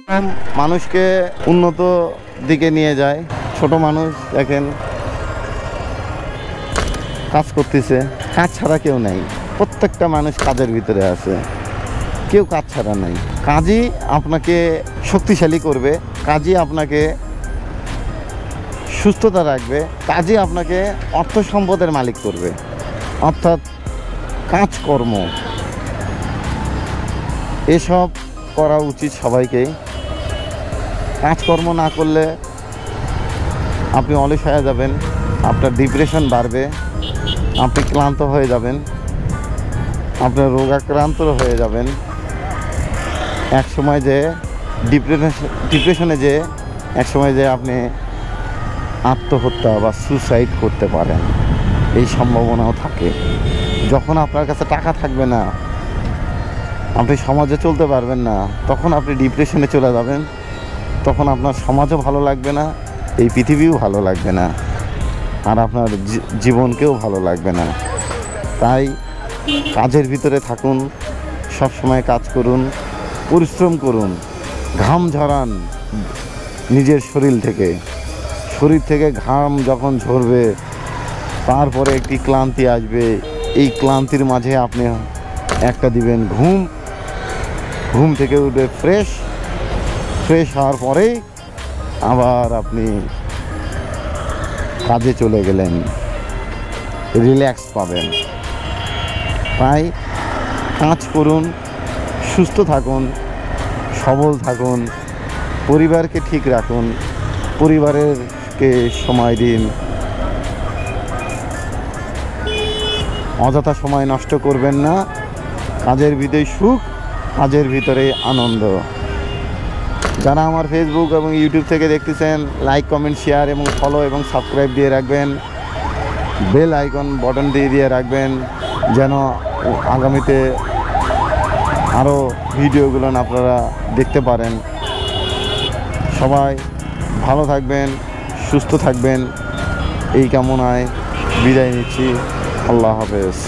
মানুষকে উন্নত দিকে নিয়ে যায়। ছোট মানুষ দেখেন কাজ করতেছে, কাজ ছাড়া কেউ নাই। প্রত্যেকটা মানুষ কাজের ভিতরে আছে, কেউ কাজ ছাড়া নাই। কাজই আপনাকে শক্তিশালী করবে, কাজই আপনাকে সুস্থতা রাখবে, কাজই আপনাকে অর্থ সম্পদের মালিক করবে। অর্থাৎ কাজকর্ম এসব করা উচিত সবাইকেই। কাজকর্ম না করলে আপনি অলস হয়ে যাবেন, আপনার ডিপ্রেশন বাড়বে, আপনি ক্লান্ত হয়ে যাবেন, আপনার রোগাক্রান্ত হয়ে যাবেন। এক সময় যে ডিপ্রেশনে যে এক সময় যে আপনি আত্মহত্যা বা সুসাইড করতে পারেন, এই সম্ভাবনাও থাকে। যখন আপনার কাছে টাকা থাকবে না, আপনি সমাজে চলতে পারবেন না, তখন আপনি ডিপ্রেশনে চলে যাবেন। তখন আপনার সমাজও ভালো লাগবে না, এই পৃথিবীও ভালো লাগবে না, আর আপনার জীবনকেও ভালো লাগবে না। তাই কাজের ভিতরে থাকুন, সব সময় কাজ করুন, পরিশ্রম করুন, ঘাম ঝরান নিজের শরীর থেকে ঘাম যখন ঝরবে তারপরে একটি ক্লান্তি আসবে। এই ক্লান্তির মাঝে আপনি একটা দিবেন ঘুম থেকে উঠে ফ্রেশ হওয়ার পরেই আবার আপনি কাজে চলে গেলেন, রিল্যাক্স পাবেন। তাই কাজ করুন, সুস্থ থাকুন, সবল থাকুন, পরিবারকে ঠিক রাখুন, পরিবারেরকে সময় দিন, অযথা সময় নষ্ট করবেন না। কাজের ভিতরে সুখ, কাজের ভিতরে আনন্দ। যারা আমার ফেসবুক এবং ইউটিউব থেকে দেখতেছেন, লাইক, কমেন্ট, শেয়ার এবং ফলো এবং সাবস্ক্রাইব দিয়ে রাখবেন, বেল আইকন বাটন দিয়ে রাখবেন, যেন আগামীতে আরও ভিডিওগুলো আপনারা দেখতে পারেন। সবাই ভালো থাকবেন, সুস্থ থাকবেন, এই কামনায় বিদায় নিচ্ছি। আল্লাহ হাফেজ।